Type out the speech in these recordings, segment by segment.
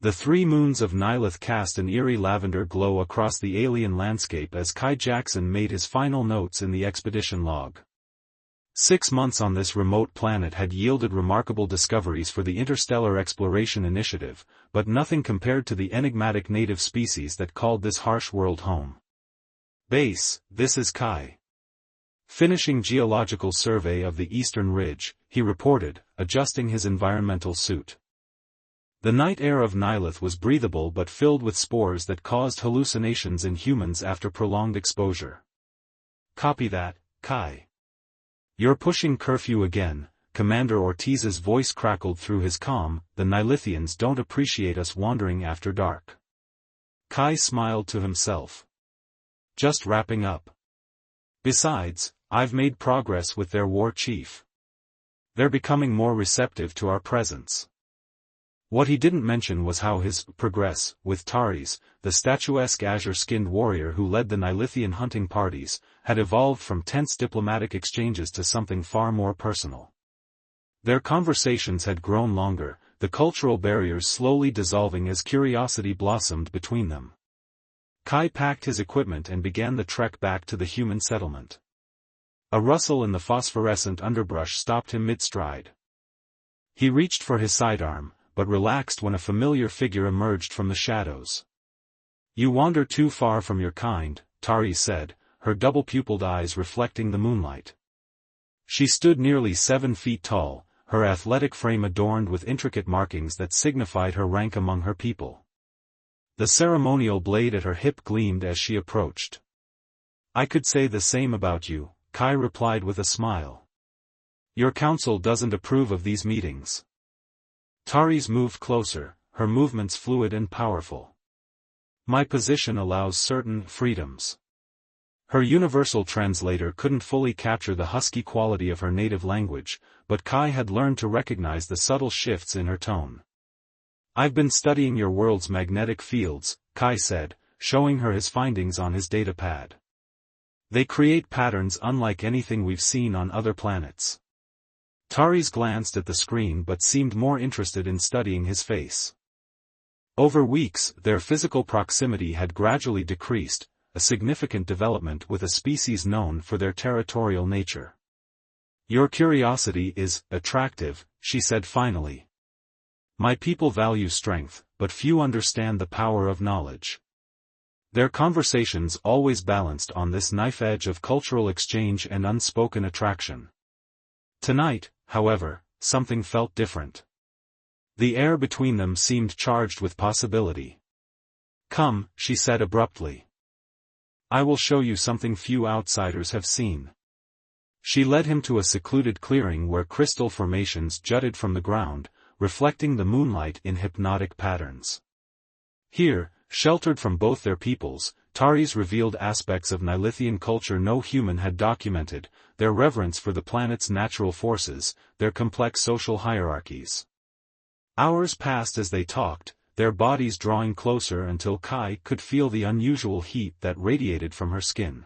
The 3 moons of Nilith cast an eerie lavender glow across the alien landscape as Kai Jackson made his final notes in the expedition log. 6 months on this remote planet had yielded remarkable discoveries for the Interstellar Exploration Initiative, but nothing compared to the enigmatic native species that called this harsh world home. Base, this is Kai. Finishing geological survey of the eastern ridge, he reported, adjusting his environmental suit. The night air of Nilith was breathable but filled with spores that caused hallucinations in humans after prolonged exposure. Copy that, Kai. You're pushing curfew again, Commander Ortiz's voice crackled through his calm. The Nilithians don't appreciate us wandering after dark. Kai smiled to himself. Just wrapping up. Besides, I've made progress with their war chief. They're becoming more receptive to our presence. What he didn't mention was how his progress with Taris, the statuesque azure-skinned warrior who led the Nilithian hunting parties, had evolved from tense diplomatic exchanges to something far more personal. Their conversations had grown longer, the cultural barriers slowly dissolving as curiosity blossomed between them. Kai packed his equipment and began the trek back to the human settlement. A rustle in the phosphorescent underbrush stopped him mid-stride. He reached for his sidearm, but relaxed when a familiar figure emerged from the shadows. You wander too far from your kind, Tari said, her double-pupiled eyes reflecting the moonlight. She stood nearly 7 feet tall, her athletic frame adorned with intricate markings that signified her rank among her people. The ceremonial blade at her hip gleamed as she approached. I could say the same about you, Kai replied with a smile. Your council doesn't approve of these meetings. Taris moved closer, her movements fluid and powerful. My position allows certain freedoms. Her universal translator couldn't fully capture the husky quality of her native language, but Kai had learned to recognize the subtle shifts in her tone. I've been studying your world's magnetic fields, Kai said, showing her his findings on his datapad. They create patterns unlike anything we've seen on other planets. Taris glanced at the screen but seemed more interested in studying his face. Over weeks, their physical proximity had gradually decreased, a significant development with a species known for their territorial nature. Your curiosity is attractive, she said finally. My people value strength, but few understand the power of knowledge. Their conversations always balanced on this knife edge of cultural exchange and unspoken attraction. Tonight, however, something felt different. The air between them seemed charged with possibility. Come, she said abruptly. I will show you something few outsiders have seen. She led him to a secluded clearing where crystal formations jutted from the ground, reflecting the moonlight in hypnotic patterns. Here, sheltered from both their peoples, Taris revealed aspects of Nilithian culture no human had documented, their reverence for the planet's natural forces, their complex social hierarchies. Hours passed as they talked, their bodies drawing closer until Kai could feel the unusual heat that radiated from her skin.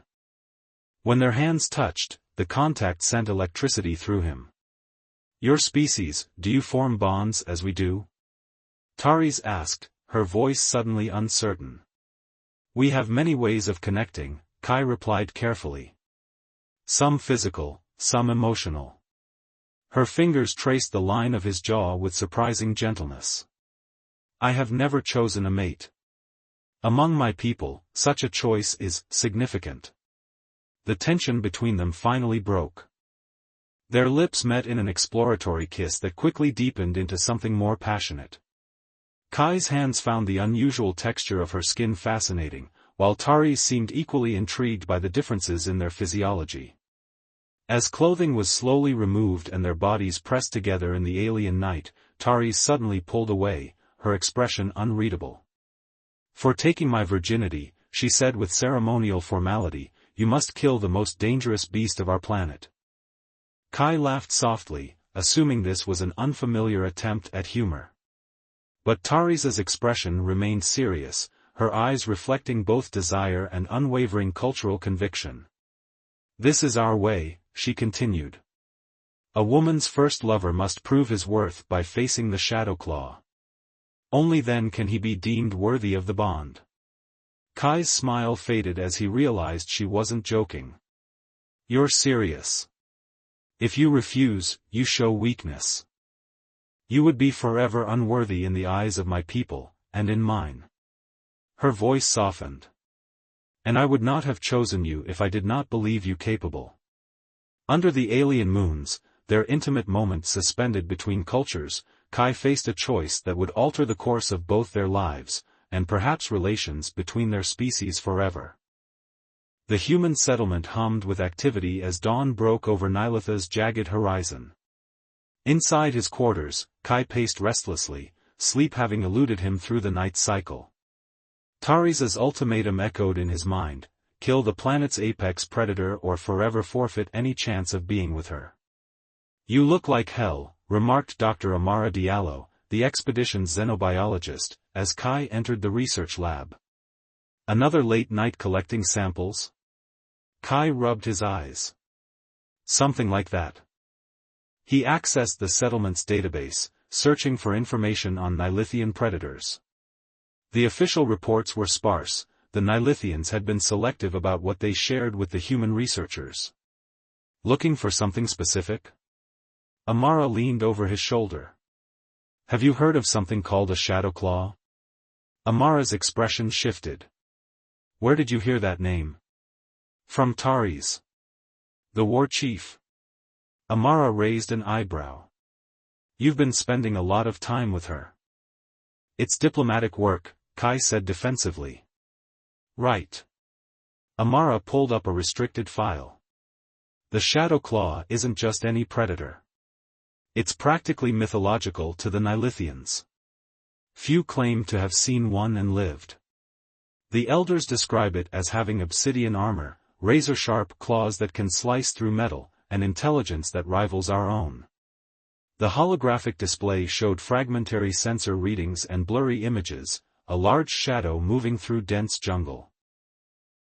When their hands touched, the contact sent electricity through him. Your species, do you form bonds as we do? Taris asked, her voice suddenly uncertain. We have many ways of connecting, Kai replied carefully. Some physical, some emotional. Her fingers traced the line of his jaw with surprising gentleness. I have never chosen a mate. Among my people, such a choice is significant. The tension between them finally broke. Their lips met in an exploratory kiss that quickly deepened into something more passionate. Kai's hands found the unusual texture of her skin fascinating, while Taris seemed equally intrigued by the differences in their physiology. As clothing was slowly removed and their bodies pressed together in the alien night, Taris suddenly pulled away, her expression unreadable. For taking my virginity, she said with ceremonial formality, you must kill the most dangerous beast of our planet. Kai laughed softly, assuming this was an unfamiliar attempt at humor. But Taris's expression remained serious, her eyes reflecting both desire and unwavering cultural conviction. This is our way, she continued. A woman's first lover must prove his worth by facing the shadow claw. Only then can he be deemed worthy of the bond. Kai's smile faded as he realized she wasn't joking. You're serious. If you refuse, you show weakness. You would be forever unworthy in the eyes of my people, and in mine. Her voice softened. And I would not have chosen you if I did not believe you capable. Under the alien moons, their intimate moments suspended between cultures, Kai faced a choice that would alter the course of both their lives, and perhaps relations between their species forever. The human settlement hummed with activity as dawn broke over Nilitha's jagged horizon. Inside his quarters, Kai paced restlessly, sleep having eluded him through the night cycle. Taris's ultimatum echoed in his mind: kill the planet's apex predator or forever forfeit any chance of being with her. You look like hell, remarked Dr. Amara Diallo, the expedition's xenobiologist, as Kai entered the research lab. Another late night collecting samples? Kai rubbed his eyes. Something like that. He accessed the settlement's database, searching for information on Nilithian predators. The official reports were sparse. The Nilithians had been selective about what they shared with the human researchers. Looking for something specific? Amara leaned over his shoulder. Have you heard of something called a shadow claw? Amara's expression shifted. Where did you hear that name? From Taris. The war chief. Amara raised an eyebrow. You've been spending a lot of time with her. It's diplomatic work, Kai said defensively. Right. Amara pulled up a restricted file. The shadow claw isn't just any predator. It's practically mythological to the Nilithians. Few claim to have seen one and lived. The elders describe it as having obsidian armor, razor-sharp claws that can slice through metal, and intelligence that rivals our own. The holographic display showed fragmentary sensor readings and blurry images, a large shadow moving through dense jungle.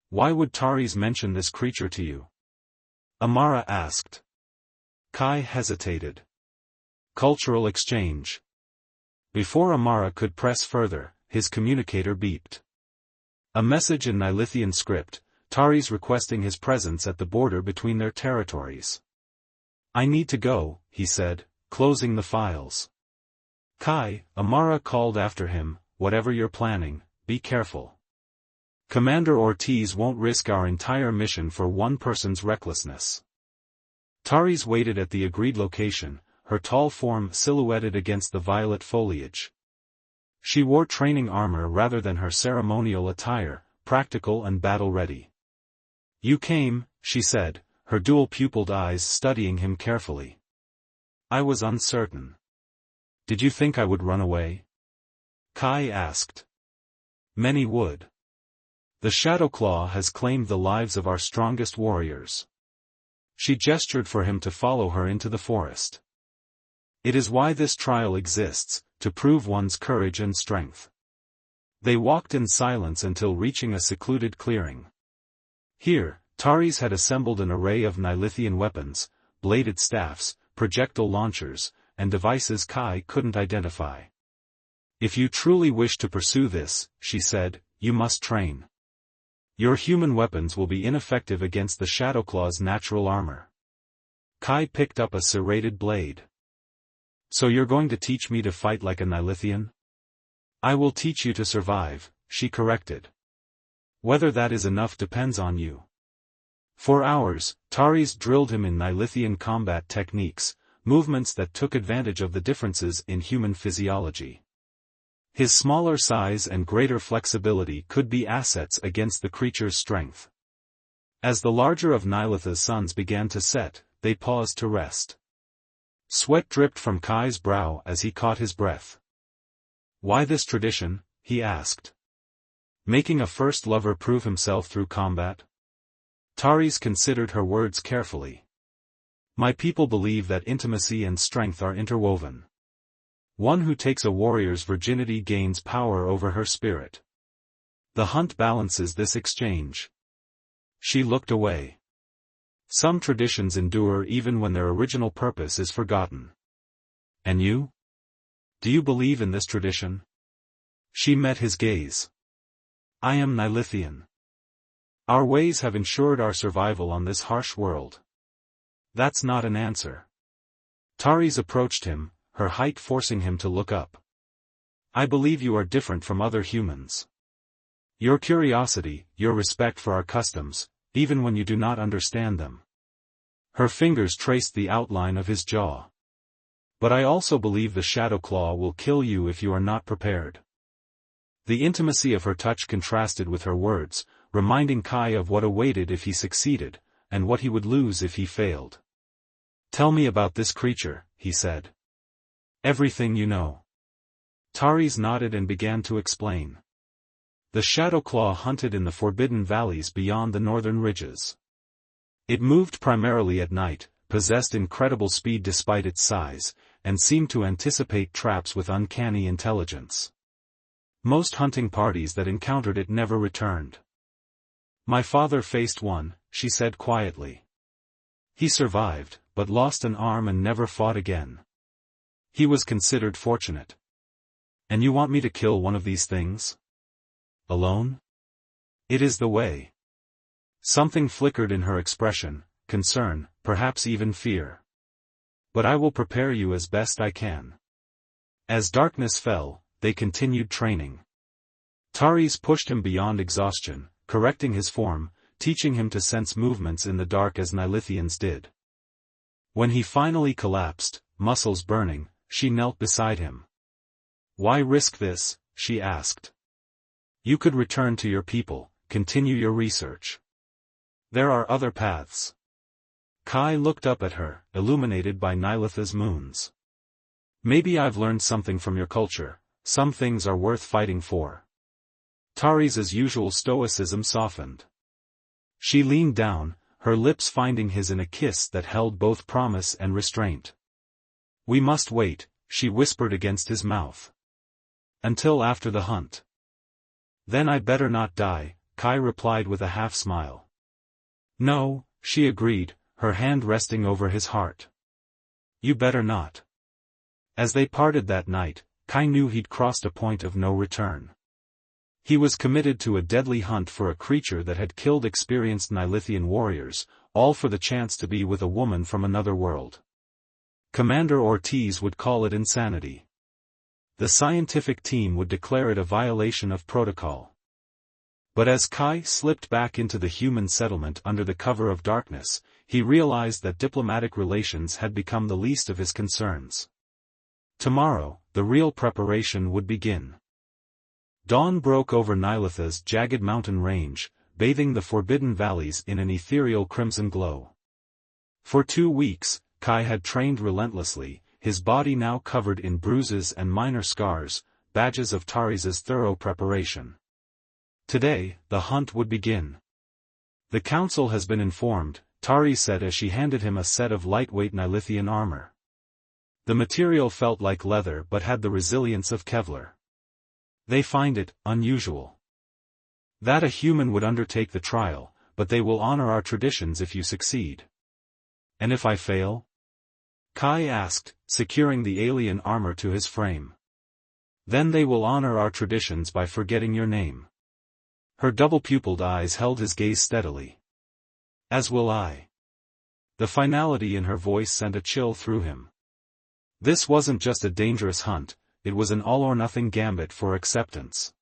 Why would Taris mention this creature to you? Amara asked. Kai hesitated. Cultural exchange. Before Amara could press further, his communicator beeped. A message in Nilithian script, Taris requesting his presence at the border between their territories. I need to go, he said, closing the files. Kai, Amara called after him, whatever you're planning, be careful. Commander Ortiz won't risk our entire mission for one person's recklessness. Taris waited at the agreed location, her tall form silhouetted against the violet foliage. She wore training armor rather than her ceremonial attire, practical and battle-ready. You came, she said, her dual-pupiled eyes studying him carefully. I was uncertain. Did you think I would run away? Kai asked. Many would. The Shadow Claw has claimed the lives of our strongest warriors. She gestured for him to follow her into the forest. It is why this trial exists, to prove one's courage and strength. They walked in silence until reaching a secluded clearing. Here, Taris had assembled an array of Nilithian weapons, bladed staffs, projectile launchers, and devices Kai couldn't identify. If you truly wish to pursue this, she said, you must train. Your human weapons will be ineffective against the Shadowclaw's natural armor. Kai picked up a serrated blade. So you're going to teach me to fight like a Nilithian? I will teach you to survive, she corrected. Whether that is enough depends on you. For hours, Taris drilled him in Nilithian combat techniques, movements that took advantage of the differences in human physiology. His smaller size and greater flexibility could be assets against the creature's strength. As the larger of Nilitha's suns began to set, they paused to rest. Sweat dripped from Kai's brow as he caught his breath. Why this tradition? He asked. Making a first lover prove himself through combat? Taris considered her words carefully. My people believe that intimacy and strength are interwoven. One who takes a warrior's virginity gains power over her spirit. The hunt balances this exchange. She looked away. Some traditions endure even when their original purpose is forgotten. And you? Do you believe in this tradition? She met his gaze. I am Nilithian. Our ways have ensured our survival on this harsh world. That's not an answer. Taris approached him, her height forcing him to look up. I believe you are different from other humans. Your curiosity, your respect for our customs, even when you do not understand them. Her fingers traced the outline of his jaw. But I also believe the Shadow Claw will kill you if you are not prepared. The intimacy of her touch contrasted with her words, reminding Kai of what awaited if he succeeded, and what he would lose if he failed. Tell me about this creature, he said. Everything you know. Taris nodded and began to explain. The Shadow Claw hunted in the forbidden valleys beyond the northern ridges. It moved primarily at night, possessed incredible speed despite its size, and seemed to anticipate traps with uncanny intelligence. Most hunting parties that encountered it never returned. My father faced one, she said quietly. He survived, but lost an arm and never fought again. He was considered fortunate. And you want me to kill one of these things? Alone? It is the way. Something flickered in her expression, concern, perhaps even fear. But I will prepare you as best I can. As darkness fell, they continued training. Taris pushed him beyond exhaustion, correcting his form, teaching him to sense movements in the dark as Nilithians did. When he finally collapsed, muscles burning, she knelt beside him. Why risk this? She asked. You could return to your people, continue your research. There are other paths. Kai looked up at her, illuminated by Nilitha's moons. Maybe I've learned something from your culture, some things are worth fighting for. Taris's usual stoicism softened. She leaned down, her lips finding his in a kiss that held both promise and restraint. We must wait, she whispered against his mouth. Until after the hunt. Then I better not die, Kai replied with a half-smile. No, she agreed, her hand resting over his heart. You better not. As they parted that night, Kai knew he'd crossed a point of no return. He was committed to a deadly hunt for a creature that had killed experienced Nilithian warriors, all for the chance to be with a woman from another world. Commander Ortiz would call it insanity. The scientific team would declare it a violation of protocol. But as Kai slipped back into the human settlement under the cover of darkness, he realized that diplomatic relations had become the least of his concerns. Tomorrow, the real preparation would begin. Dawn broke over Nilitha's jagged mountain range, bathing the forbidden valleys in an ethereal crimson glow. For 2 weeks, Kai had trained relentlessly, his body now covered in bruises and minor scars, badges of Taris's thorough preparation. Today, the hunt would begin. The council has been informed, Taris said as she handed him a set of lightweight Nilithian armor. The material felt like leather but had the resilience of Kevlar. They find it unusual. That a human would undertake the trial, but they will honor our traditions if you succeed. And if I fail? Kai asked, securing the alien armor to his frame. Then they will honor our traditions by forgetting your name. Her double-pupiled eyes held his gaze steadily. As will I. The finality in her voice sent a chill through him. This wasn't just a dangerous hunt, it was an all-or-nothing gambit for acceptance.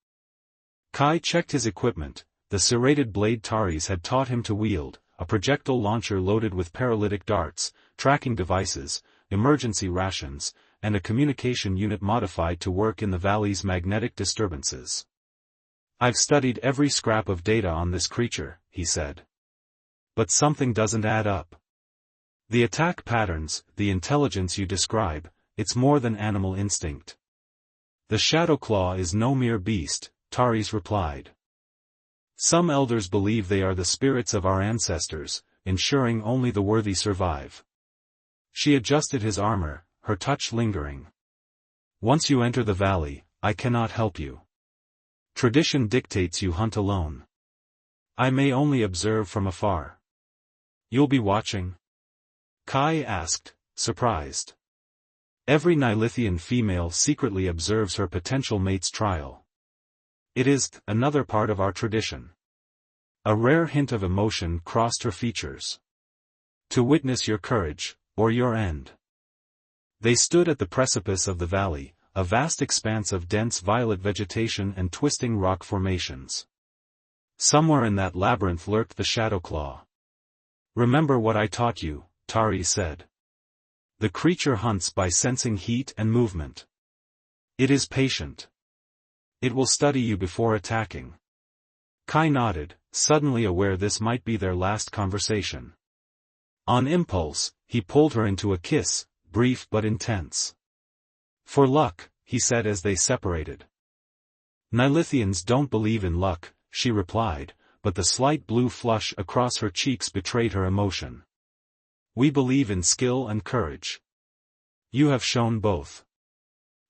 Kai checked his equipment, the serrated blade Taris had taught him to wield, a projectile launcher loaded with paralytic darts, tracking devices, emergency rations, and a communication unit modified to work in the valley's magnetic disturbances. I've studied every scrap of data on this creature, he said. But something doesn't add up. The attack patterns, the intelligence you describe, it's more than animal instinct. The Shadow Claw is no mere beast, Taris replied. Some elders believe they are the spirits of our ancestors, ensuring only the worthy survive. She adjusted his armor, her touch lingering. Once you enter the valley, I cannot help you. Tradition dictates you hunt alone. I may only observe from afar. You'll be watching? Kai asked, surprised. Every Nilithian female secretly observes her potential mate's trial. It is another part of our tradition. A rare hint of emotion crossed her features. To witness your courage, or your end. They stood at the precipice of the valley, a vast expanse of dense violet vegetation and twisting rock formations. Somewhere in that labyrinth lurked the shadow claw. Remember what I taught you, Tari said. The creature hunts by sensing heat and movement. It is patient. It will study you before attacking. Kai nodded, suddenly aware this might be their last conversation. On impulse, he pulled her into a kiss, brief but intense. For luck, he said as they separated. Nilithians don't believe in luck, she replied, but the slight blue flush across her cheeks betrayed her emotion. We believe in skill and courage. You have shown both.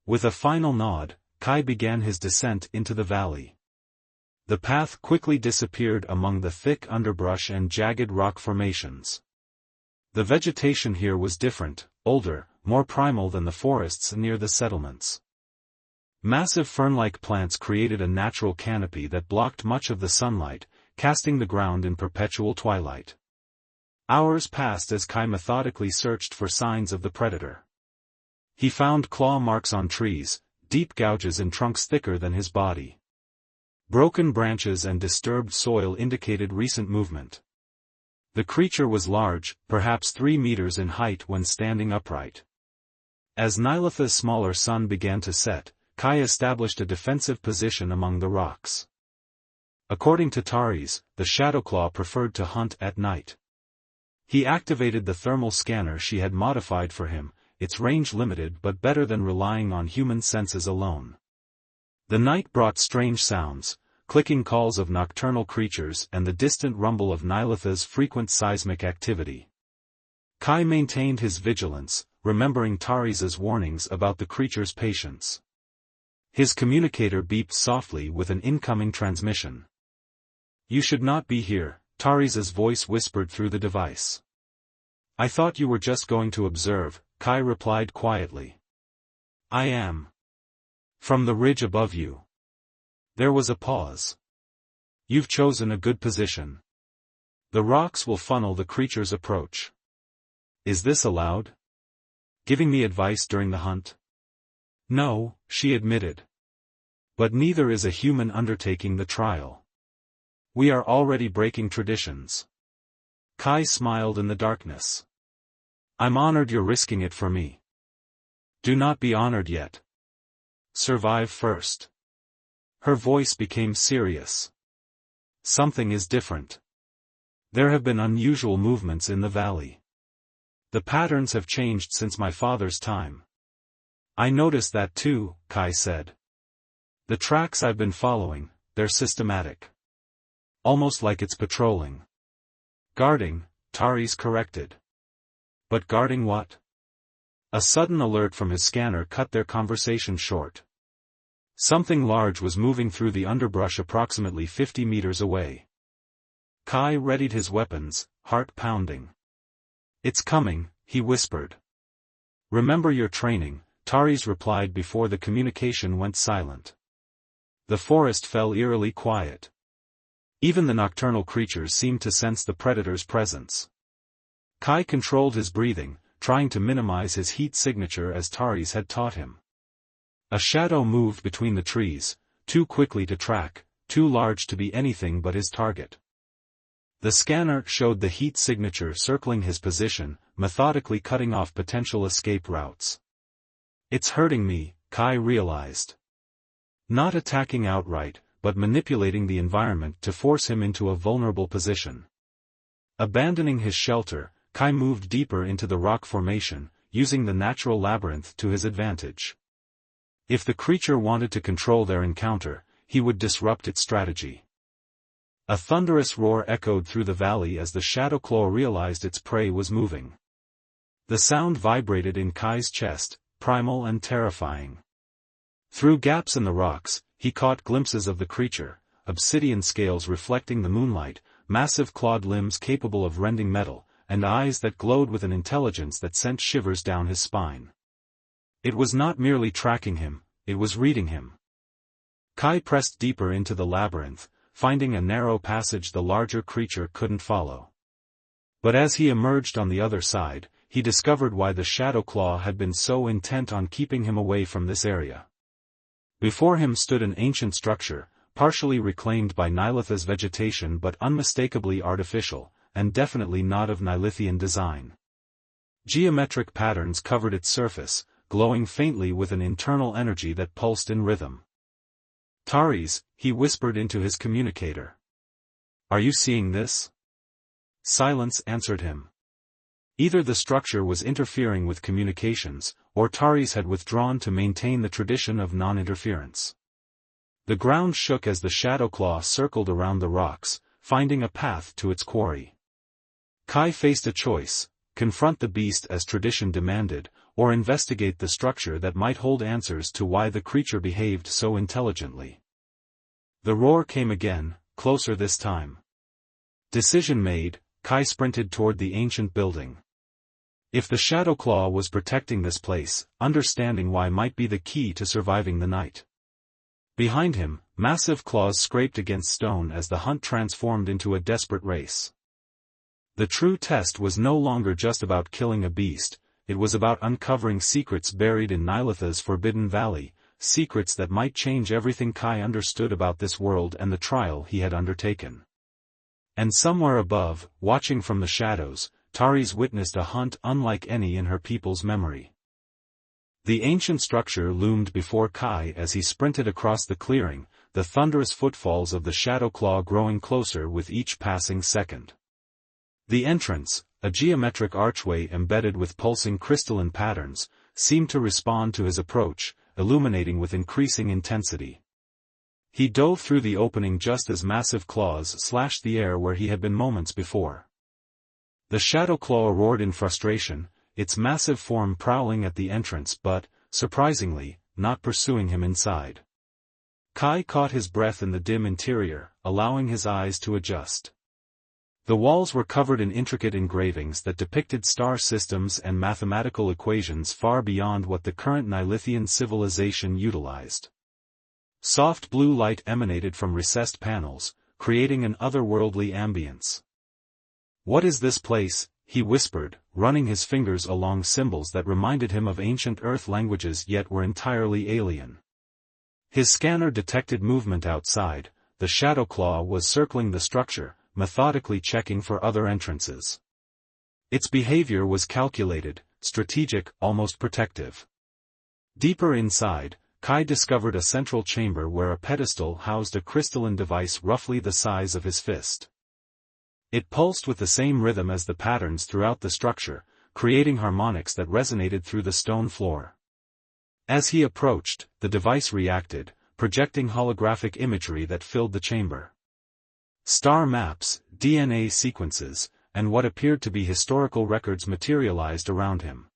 With a final nod, Kai began his descent into the valley. The path quickly disappeared among the thick underbrush and jagged rock formations. The vegetation here was different, older, more primal than the forests near the settlements. Massive fern-like plants created a natural canopy that blocked much of the sunlight, casting the ground in perpetual twilight. Hours passed as Kai methodically searched for signs of the predator. He found claw marks on trees, deep gouges in trunks thicker than his body. Broken branches and disturbed soil indicated recent movement. The creature was large, perhaps 3 meters in height when standing upright. As Nilitha's smaller sun began to set, Kai established a defensive position among the rocks. According to Tari's, the Shadowclaw preferred to hunt at night. He activated the thermal scanner she had modified for him, its range limited but better than relying on human senses alone. The night brought strange sounds, clicking calls of nocturnal creatures and the distant rumble of Nilitha's frequent seismic activity. Kai maintained his vigilance, remembering Tari's warnings about the creature's patience. His communicator beeped softly with an incoming transmission. You should not be here, Tari's voice whispered through the device. I thought you were just going to observe, Kai replied quietly. I am. From the ridge above you. There was a pause. You've chosen a good position. The rocks will funnel the creature's approach. Is this allowed? Giving me advice during the hunt? No, she admitted. But neither is a human undertaking the trial. We are already breaking traditions. Kai smiled in the darkness. I'm honored you're risking it for me. Do not be honored yet. Survive first. Her voice became serious. Something is different. There have been unusual movements in the valley. The patterns have changed since my father's time. I noticed that too, Kai said. The tracks I've been following, they're systematic. Almost like it's patrolling. Guarding, Tari's corrected. But guarding what? A sudden alert from his scanner cut their conversation short. Something large was moving through the underbrush approximately 50 meters away. Kai readied his weapons, heart pounding. It's coming, he whispered. Remember your training, Tari's replied before the communication went silent. The forest fell eerily quiet. Even the nocturnal creatures seemed to sense the predator's presence. Kai controlled his breathing, trying to minimize his heat signature as Tari's had taught him. A shadow moved between the trees, too quickly to track, too large to be anything but his target. The scanner showed the heat signature circling his position, methodically cutting off potential escape routes. It's hurting me, Kai realized. Not attacking outright, but manipulating the environment to force him into a vulnerable position. Abandoning his shelter, Kai moved deeper into the rock formation, using the natural labyrinth to his advantage. If the creature wanted to control their encounter, he would disrupt its strategy. A thunderous roar echoed through the valley as the Shadowclaw realized its prey was moving. The sound vibrated in Kai's chest, primal and terrifying. Through gaps in the rocks, he caught glimpses of the creature, obsidian scales reflecting the moonlight, massive clawed limbs capable of rending metal, and eyes that glowed with an intelligence that sent shivers down his spine. It was not merely tracking him, it was reading him. Kai pressed deeper into the labyrinth, finding a narrow passage the larger creature couldn't follow. But as he emerged on the other side, he discovered why the Shadow Claw had been so intent on keeping him away from this area. Before him stood an ancient structure, partially reclaimed by Nilitha's vegetation but unmistakably artificial, and definitely not of Nilithian design. Geometric patterns covered its surface, glowing faintly with an internal energy that pulsed in rhythm. "Taris," he whispered into his communicator. "Are you seeing this?" Silence answered him. Either the structure was interfering with communications, or Taris had withdrawn to maintain the tradition of non-interference. The ground shook as the Shadow Claw circled around the rocks, finding a path to its quarry. Kai faced a choice: confront the beast as tradition demanded, or investigate the structure that might hold answers to why the creature behaved so intelligently. The roar came again, closer this time. Decision made, Kai sprinted toward the ancient building. If the Shadow Claw was protecting this place, understanding why might be the key to surviving the night. Behind him, massive claws scraped against stone as the hunt transformed into a desperate race. The true test was no longer just about killing a beast, it was about uncovering secrets buried in Nilitha's Forbidden Valley, secrets that might change everything Kai understood about this world and the trial he had undertaken. And somewhere above, watching from the shadows, Taris witnessed a hunt unlike any in her people's memory. The ancient structure loomed before Kai as he sprinted across the clearing, the thunderous footfalls of the Shadow Claw growing closer with each passing second. The entrance, a geometric archway embedded with pulsing crystalline patterns, seemed to respond to his approach, illuminating with increasing intensity. He dove through the opening just as massive claws slashed the air where he had been moments before. The Shadow Claw roared in frustration, its massive form prowling at the entrance but, surprisingly, not pursuing him inside. Kai caught his breath in the dim interior, allowing his eyes to adjust. The walls were covered in intricate engravings that depicted star systems and mathematical equations far beyond what the current Nilithian civilization utilized. Soft blue light emanated from recessed panels, creating an otherworldly ambience. "What is this place?" he whispered, running his fingers along symbols that reminded him of ancient Earth languages yet were entirely alien. His scanner detected movement outside. The Shadow Claw was circling the structure, methodically checking for other entrances. Its behavior was calculated, strategic, almost protective. Deeper inside, Kai discovered a central chamber where a pedestal housed a crystalline device roughly the size of his fist. It pulsed with the same rhythm as the patterns throughout the structure, creating harmonics that resonated through the stone floor. As he approached, the device reacted, projecting holographic imagery that filled the chamber. Star maps, DNA sequences, and what appeared to be historical records materialized around him.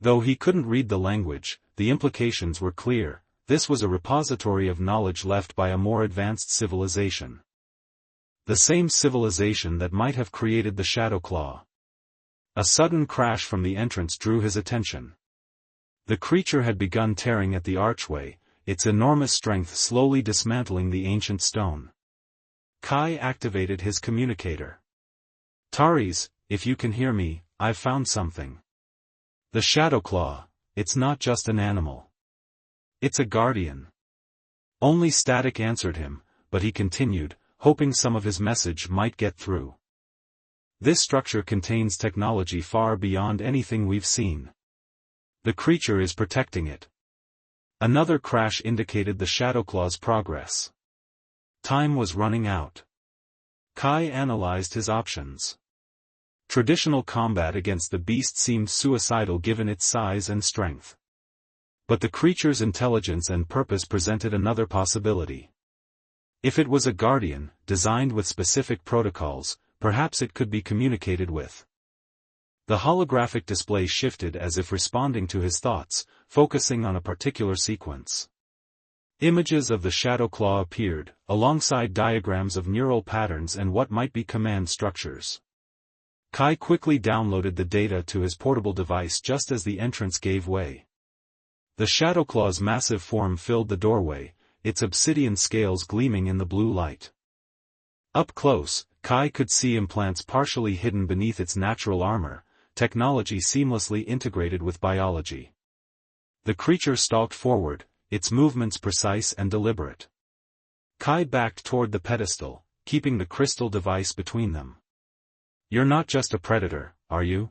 Though he couldn't read the language, the implications were clear: this was a repository of knowledge left by a more advanced civilization. The same civilization that might have created the Shadow Claw. A sudden crash from the entrance drew his attention. The creature had begun tearing at the archway, its enormous strength slowly dismantling the ancient stone. Kai activated his communicator. "Taris, if you can hear me, I've found something. The Shadow Claw, it's not just an animal. It's a guardian." Only static answered him, but he continued, hoping some of his message might get through. "This structure contains technology far beyond anything we've seen. The creature is protecting it." Another crash indicated the Shadow Claw's progress. Time was running out. Kai analyzed his options. Traditional combat against the beast seemed suicidal given its size and strength. But the creature's intelligence and purpose presented another possibility. If it was a guardian, designed with specific protocols, perhaps it could be communicated with. The holographic display shifted as if responding to his thoughts, focusing on a particular sequence. Images of the Shadow Claw appeared, alongside diagrams of neural patterns and what might be command structures. Kai quickly downloaded the data to his portable device just as the entrance gave way. The Shadow Claw's massive form filled the doorway, its obsidian scales gleaming in the blue light. Up close, Kai could see implants partially hidden beneath its natural armor, technology seamlessly integrated with biology. The creature stalked forward, its movements precise and deliberate. Kai backed toward the pedestal, keeping the crystal device between them. "You're not just a predator, are you?"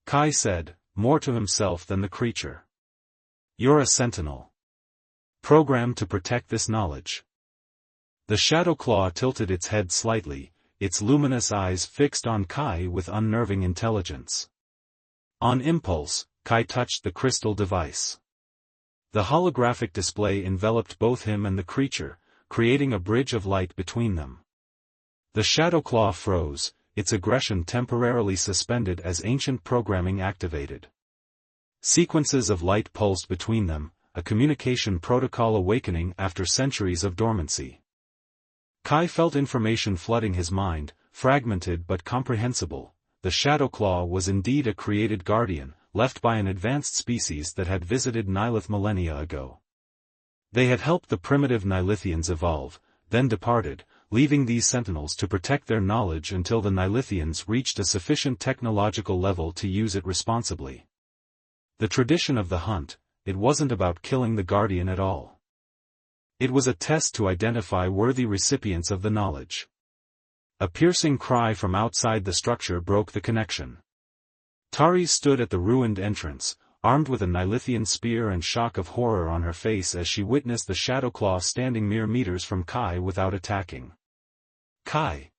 Kai said, more to himself than the creature. "You're a sentinel. Programmed to protect this knowledge." The shadow claw tilted its head slightly, its luminous eyes fixed on Kai with unnerving intelligence. On impulse, Kai touched the crystal device. The holographic display enveloped both him and the creature, creating a bridge of light between them. The shadow claw froze, its aggression temporarily suspended as ancient programming activated. Sequences of light pulsed between them, a communication protocol awakening after centuries of dormancy. Kai felt information flooding his mind, fragmented but comprehensible. The shadow claw was indeed a created guardian, left by an advanced species that had visited Nilith millennia ago. They had helped the primitive Nilithians evolve, then departed, leaving these sentinels to protect their knowledge until the Nilithians reached a sufficient technological level to use it responsibly. The tradition of the hunt, it wasn't about killing the guardian at all. It was a test to identify worthy recipients of the knowledge. A piercing cry from outside the structure broke the connection. Tari stood at the ruined entrance, armed with a Nilithian spear, and shock of horror on her face as she witnessed the shadow claw standing mere meters from Kai without attacking. "Kai!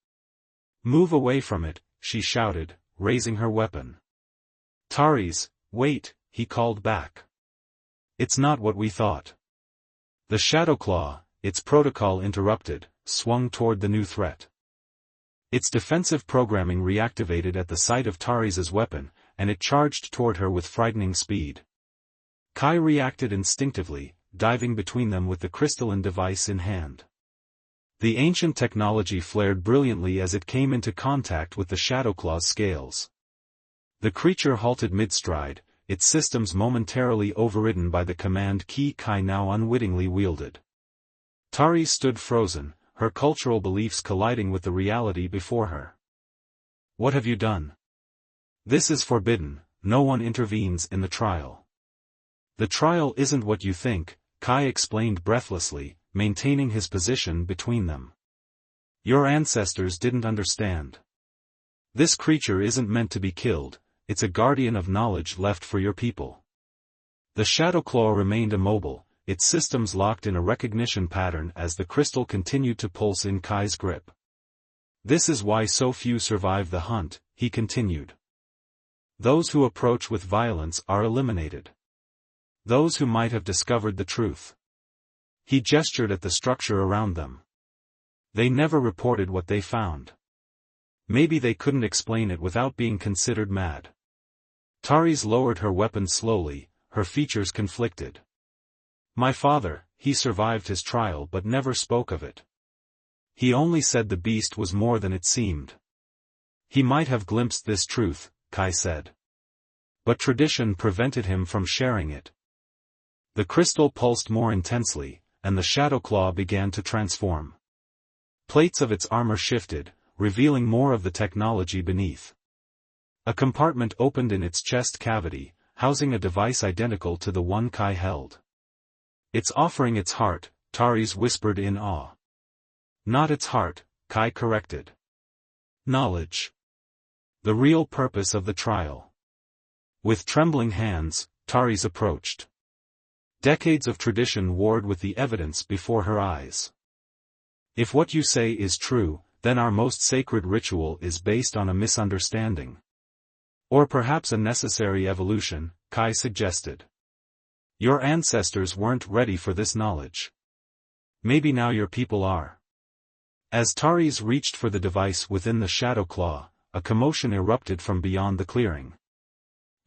Move away from it," she shouted, raising her weapon. "Tari's, wait," he called back. "It's not what we thought." The shadow claw, its protocol interrupted, swung toward the new threat. Its defensive programming reactivated at the sight of Tari's weapon, and it charged toward her with frightening speed. Kai reacted instinctively, diving between them with the crystalline device in hand. The ancient technology flared brilliantly as it came into contact with the Shadowclaw's scales. The creature halted mid-stride, its systems momentarily overridden by the command key Kai now unwittingly wielded. Tari stood frozen, her cultural beliefs colliding with the reality before her. "What have you done? This is forbidden, no one intervenes in the trial." "The trial isn't what you think," Kai explained breathlessly, maintaining his position between them. "Your ancestors didn't understand. This creature isn't meant to be killed, it's a guardian of knowledge left for your people." The Shadowclaw remained immobile, its systems locked in a recognition pattern as the crystal continued to pulse in Kai's grip. "This is why so few survive the hunt," he continued. "Those who approach with violence are eliminated. Those who might have discovered the truth." He gestured at the structure around them. "They never reported what they found. Maybe they couldn't explain it without being considered mad." Tari's lowered her weapon slowly, her features conflicted. "My father, he survived his trial but never spoke of it. He only said the beast was more than it seemed." "He might have glimpsed this truth," Kai said. "But tradition prevented him from sharing it." The crystal pulsed more intensely, and the Shadowclaw began to transform. Plates of its armor shifted, revealing more of the technology beneath. A compartment opened in its chest cavity, housing a device identical to the one Kai held. "It's offering its heart," Tari's whispered in awe. "Not its heart," Kai corrected. "Knowledge. The real purpose of the trial." With trembling hands, Tari's approached. Decades of tradition warred with the evidence before her eyes. "If what you say is true, then our most sacred ritual is based on a misunderstanding. Or perhaps a necessary evolution," Kai suggested. "Your ancestors weren't ready for this knowledge. Maybe now your people are." As Tari's reached for the device within the Shadowclaw, a commotion erupted from beyond the clearing.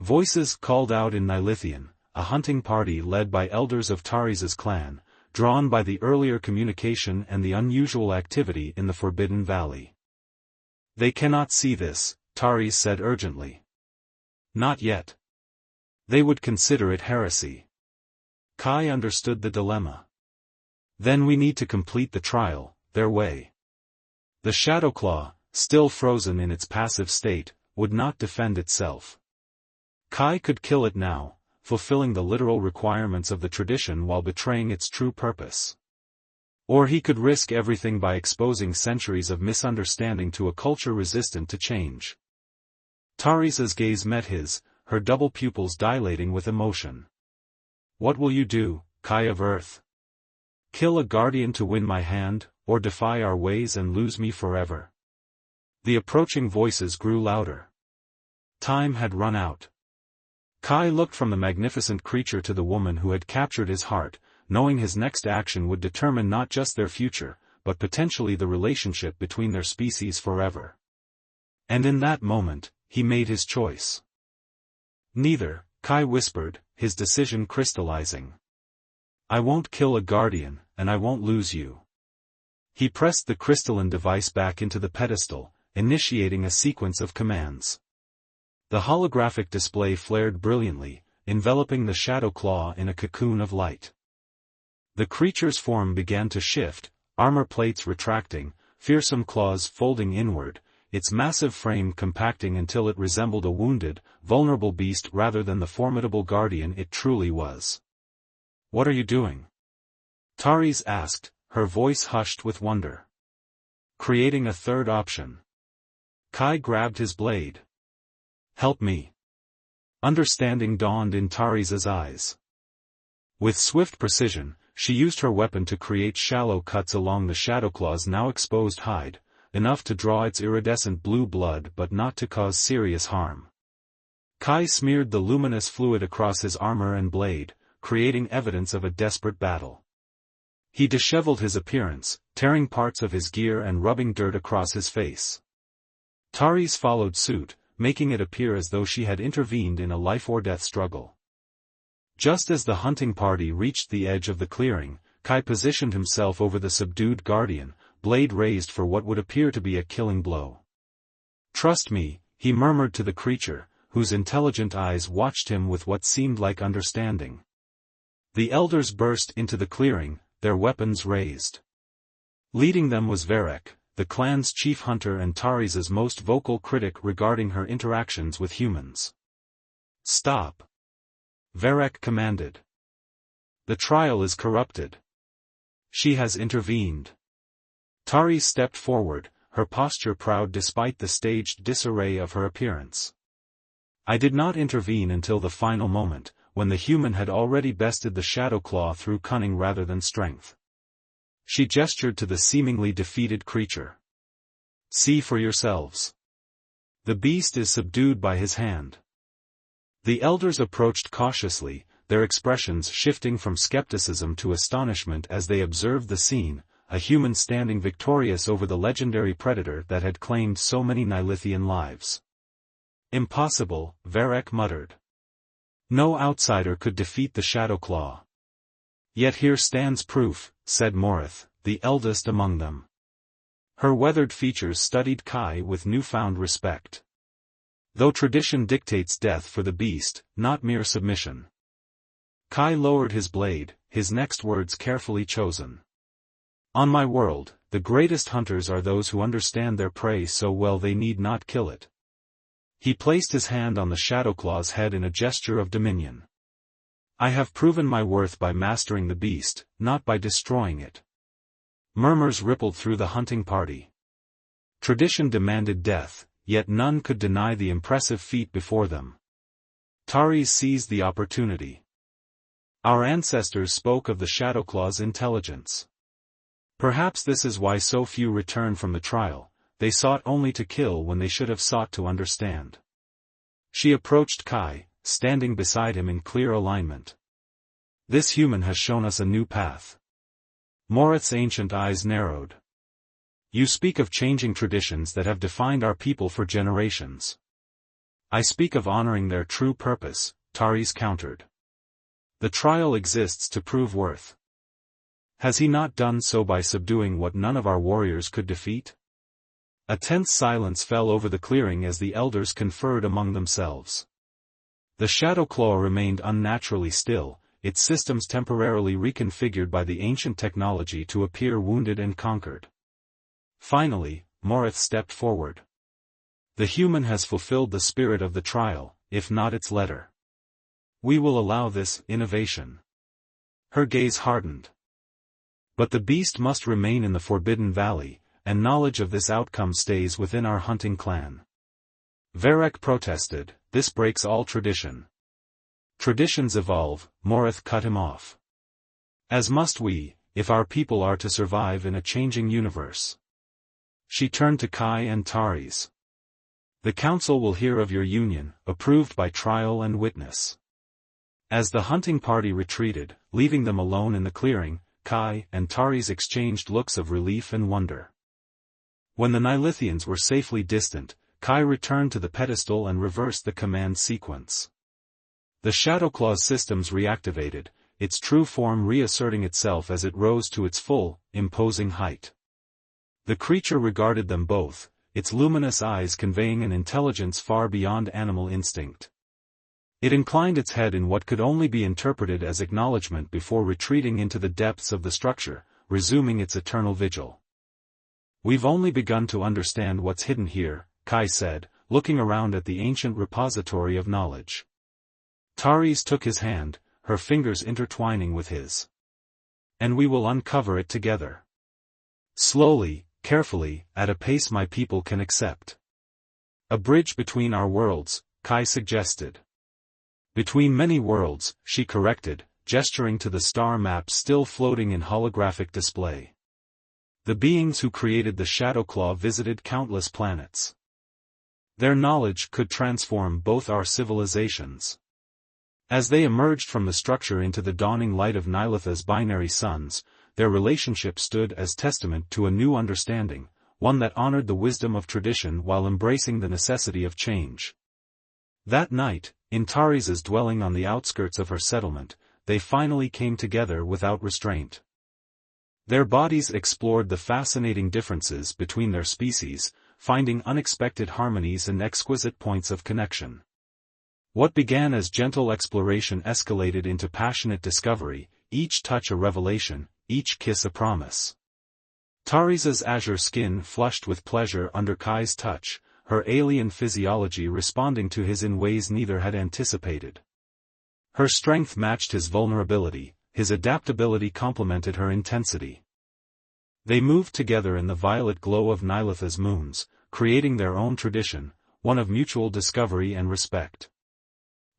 Voices called out in Nilithian, a hunting party led by elders of Tari's clan, drawn by the earlier communication and the unusual activity in the Forbidden Valley. "They cannot see this," Tari said urgently. "Not yet. They would consider it heresy." Kai understood the dilemma. Then we need to complete the trial, their way. The Shadow Claw, still frozen in its passive state, would not defend itself. Kai could kill it now, fulfilling the literal requirements of the tradition while betraying its true purpose. Or he could risk everything by exposing centuries of misunderstanding to a culture resistant to change. Tarisa's gaze met his, her double pupils dilating with emotion. What will you do, Kai of Earth? Kill a guardian to win my hand, or defy our ways and lose me forever? The approaching voices grew louder. Time had run out. Kai looked from the magnificent creature to the woman who had captured his heart, knowing his next action would determine not just their future, but potentially the relationship between their species forever. And in that moment, he made his choice. Neither, Kai whispered, his decision crystallizing. I won't kill a guardian, and I won't lose you. He pressed the crystalline device back into the pedestal, initiating a sequence of commands. The holographic display flared brilliantly, enveloping the Shadow Claw in a cocoon of light. The creature's form began to shift, armor plates retracting, fearsome claws folding inward, its massive frame compacting until it resembled a wounded, vulnerable beast rather than the formidable guardian it truly was. What are you doing? Taris asked, her voice hushed with wonder. Creating a third option. Kai grabbed his blade. Help me. Understanding dawned in Taris's eyes. With swift precision, she used her weapon to create shallow cuts along the Shadowclaw's now exposed hide, enough to draw its iridescent blue blood but not to cause serious harm. Kai smeared the luminous fluid across his armor and blade, creating evidence of a desperate battle. He disheveled his appearance, tearing parts of his gear and rubbing dirt across his face. Taris followed suit, making it appear as though she had intervened in a life-or-death struggle. Just as the hunting party reached the edge of the clearing, Kai positioned himself over the subdued guardian, blade raised for what would appear to be a killing blow. Trust me, he murmured to the creature, whose intelligent eyes watched him with what seemed like understanding. The elders burst into the clearing, their weapons raised. Leading them was Varek, the clan's chief hunter and Taris's most vocal critic regarding her interactions with humans. Stop! Varek commanded. The trial is corrupted. She has intervened. Taris stepped forward, her posture proud despite the staged disarray of her appearance. I did not intervene until the final moment, when the human had already bested the Shadow Claw through cunning rather than strength. She gestured to the seemingly defeated creature. See for yourselves. The beast is subdued by his hand. The elders approached cautiously, their expressions shifting from skepticism to astonishment as they observed the scene, a human standing victorious over the legendary predator that had claimed so many Nilithian lives. Impossible, Varek muttered. No outsider could defeat the Shadow Claw. Yet here stands proof, said Morith, the eldest among them. Her weathered features studied Kai with newfound respect. Though tradition dictates death for the beast, not mere submission. Kai lowered his blade, his next words carefully chosen. On my world, the greatest hunters are those who understand their prey so well they need not kill it. He placed his hand on the Shadowclaw's head in a gesture of dominion. I have proven my worth by mastering the beast, not by destroying it. Murmurs rippled through the hunting party. Tradition demanded death, yet none could deny the impressive feat before them. Taris seized the opportunity. Our ancestors spoke of the Shadowclaw's intelligence. Perhaps this is why so few return from the trial. They sought only to kill when they should have sought to understand. She approached Kai, standing beside him in clear alignment. This human has shown us a new path. Morith's ancient eyes narrowed. You speak of changing traditions that have defined our people for generations. I speak of honoring their true purpose, Taris countered. The trial exists to prove worth. Has he not done so by subduing what none of our warriors could defeat? A tense silence fell over the clearing as the elders conferred among themselves. The Shadow Claw remained unnaturally still, its systems temporarily reconfigured by the ancient technology to appear wounded and conquered. Finally, Morith stepped forward. The human has fulfilled the spirit of the trial, if not its letter. We will allow this innovation. Her gaze hardened. But the beast must remain in the Forbidden Valley, and knowledge of this outcome stays within our hunting clan. Varek protested, this breaks all tradition. Traditions evolve, Morith cut him off. As must we, if our people are to survive in a changing universe. She turned to Kai and Taris. The council will hear of your union, approved by trial and witness. As the hunting party retreated, leaving them alone in the clearing, Kai and Taris exchanged looks of relief and wonder. When the Nilithians were safely distant, Kai returned to the pedestal and reversed the command sequence. The Shadowclaw's systems reactivated, its true form reasserting itself as it rose to its full, imposing height. The creature regarded them both, its luminous eyes conveying an intelligence far beyond animal instinct. It inclined its head in what could only be interpreted as acknowledgement before retreating into the depths of the structure, resuming its eternal vigil. We've only begun to understand what's hidden here, Kai said, looking around at the ancient repository of knowledge. Taris took his hand, her fingers intertwining with his. And we will uncover it together. Slowly, carefully, at a pace my people can accept. A bridge between our worlds, Kai suggested. Between many worlds, she corrected, gesturing to the star maps still floating in holographic display. The beings who created the Shadowclaw visited countless planets. Their knowledge could transform both our civilizations. As they emerged from the structure into the dawning light of Nilitha's binary suns, their relationship stood as testament to a new understanding, one that honored the wisdom of tradition while embracing the necessity of change. That night, in Taris's dwelling on the outskirts of her settlement, they finally came together without restraint. Their bodies explored the fascinating differences between their species, finding unexpected harmonies and exquisite points of connection. What began as gentle exploration escalated into passionate discovery, each touch a revelation, each kiss a promise. Taris's azure skin flushed with pleasure under Kai's touch, her alien physiology responding to his in ways neither had anticipated. Her strength matched his vulnerability, his adaptability complemented her intensity. They moved together in the violet glow of Nilitha's moons, creating their own tradition, one of mutual discovery and respect.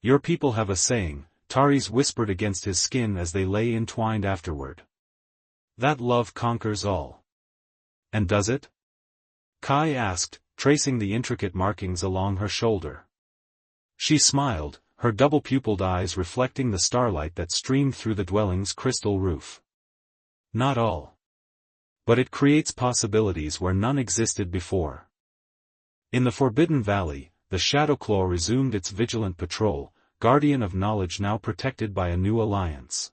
Your people have a saying, Taris whispered against his skin as they lay entwined afterward. That love conquers all. And does it? Kai asked, tracing the intricate markings along her shoulder. She smiled, her double-pupiled eyes reflecting the starlight that streamed through the dwelling's crystal roof. Not all. But it creates possibilities where none existed before. In the Forbidden Valley, the Shadowclaw resumed its vigilant patrol, guardian of knowledge now protected by a new alliance.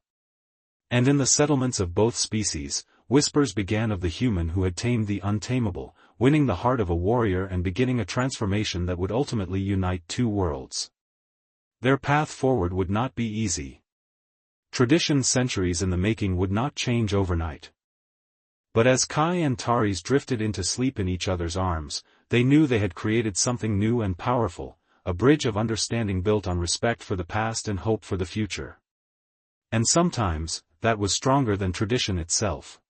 And in the settlements of both species, whispers began of the human who had tamed the untamable, winning the heart of a warrior and beginning a transformation that would ultimately unite two worlds. Their path forward would not be easy. Tradition centuries in the making would not change overnight. But as Kai and Taris drifted into sleep in each other's arms, they knew they had created something new and powerful, a bridge of understanding built on respect for the past and hope for the future. And sometimes, that was stronger than tradition itself.